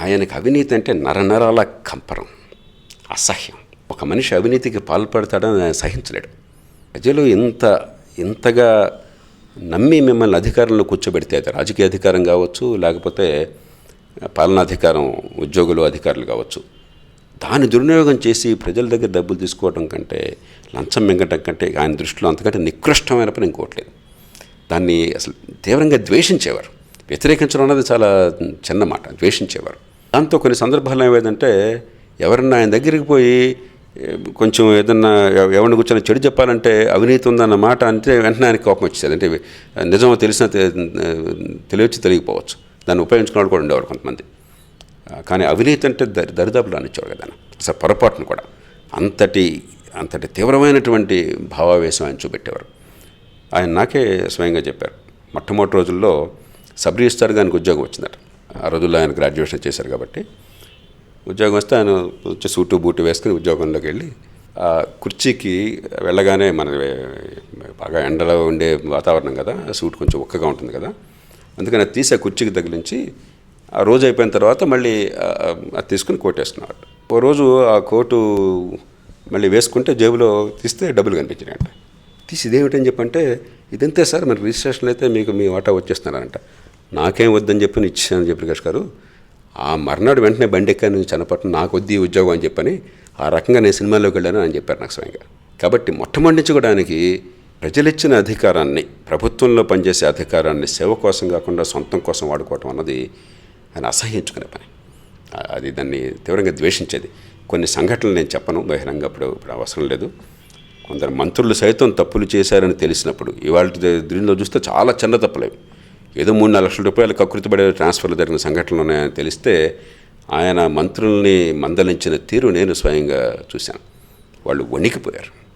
ఆయనకు అవినీతి అంటే నరనరాల కంపరం, అసహ్యం. ఒక మనిషి అవినీతికి పాల్పడతాడని ఆయన సహించలేడు. ప్రజలు ఇంతగా నమ్మి మిమ్మల్ని అధికారంలో కూర్చోబెడితే, అది రాజకీయ అధికారం కావచ్చు, లేకపోతే పాలనాధికారం, ఉద్యోగులు, అధికారులు కావచ్చు, దాన్ని దుర్వినియోగం చేసి ప్రజల దగ్గర డబ్బులు తీసుకోవడం కంటే, లంచం మింగటం కంటే ఆయన దృష్టిలో అంతకంటే నికృష్టమైన పని ఇంకోట్లేదు. దాన్ని అసలు తీవ్రంగా ద్వేషించేవారు. వ్యతిరేకించడం అన్నది చాలా చిన్న మాట, ద్వేషించేవారు. దాంతో కొన్ని సందర్భాల్లో ఏమైందంటే, ఎవరన్నా ఆయన దగ్గరికి పోయి కొంచెం ఏదన్నా ఎవరిని కూర్చొని చెడు చెప్పాలంటే అవినీతి ఉందన్న మాట అంటే వెంటనే ఆయనకి కోపం వచ్చేది. అంటే నిజమో తెలిసినా తెలియచ్చు, తెలియకపోవచ్చు, దాన్ని ఉపయోగించుకున్న కూడా ఉండేవారు కొంతమంది. కానీ అవినీతి అంటే దరిదాపులు అనిచ్చేవారు కదా, అసలు పొరపాటును కూడా అంతటి తీవ్రమైనటువంటి భావావేశం ఆయన చూపెట్టేవారు. ఆయన నాకే స్వయంగా చెప్పారు. మొట్టమొదటి రోజుల్లో సబ్ రిజిస్ట్రార్ గారికి ఉద్యోగం వచ్చిందట. ఆ రోజుల్లో ఆయన గ్రాడ్యుయేషన్ చేశారు కాబట్టి ఉద్యోగం వస్తే ఆయన వచ్చి సూటు బూటు వేసుకుని ఉద్యోగంలోకి వెళ్ళి ఆ కుర్చీకి వెళ్ళగానే మన బాగా ఎండలో ఉండే వాతావరణం కదా, సూట్ కొంచెం ఉక్కగా ఉంటుంది కదా, అందుకని అది తీసి ఆ కుర్చీకి తగిలించి ఆ రోజు అయిపోయిన తర్వాత మళ్ళీ అది తీసుకుని కోట్ వేసుకున్నాడు. ఓ రోజు ఆ కోటు మళ్ళీ వేసుకుంటే జేబులో తీస్తే డబ్బులు కనిపించినాయంట. తీసి ఇదేమిటని చెప్పంటే, ఇదంతే సార్, మరి రిజిస్ట్రేషన్లో అయితే మీకు మీ వాటా వచ్చేస్తున్నారంట. నాకేం వద్దని చెప్పి ఇచ్చానని చెప్పి ప్రకాష్ గారు, ఆ మర్నాడు వెంటనే బండి ఎక్కాను చన్నపట్నం, నాకు వద్ది ఉద్యోగం అని చెప్పని ఆ రకంగా నేను సినిమాలోకి వెళ్ళాను అని చెప్పారు నాకు స్వయంగా. కాబట్టి మొట్టమొదటి నుంచి కూడా ఆయనకి ప్రజలిచ్చిన అధికారాన్ని, ప్రభుత్వంలో పనిచేసే అధికారాన్ని సేవ కోసం కాకుండా సొంతం కోసం వాడుకోవటం అన్నది ఆయన అసహ్యించుకునే పని. అది దాన్ని తీవ్రంగా ద్వేషించేది. కొన్ని సంఘటనలు నేను చెప్పను బహిరంగ, ఇప్పుడు అవసరం లేదు. కొందరు మంత్రులు సైతం తప్పులు చేశారని తెలిసినప్పుడు, ఇవాళ దీనిలో చూస్తే చాలా చిన్న తప్పులేవి, ఏదో 3-4 లక్షల రూపాయలు కకృతిపడే ట్రాన్స్ఫర్లు జరిగిన సంఘటనలు ఉన్నాయని తెలిస్తే ఆయన మంత్రుల్ని మందలించిన తీరు నేను స్వయంగా చూశాను. వాళ్ళు వణికిపోయారు.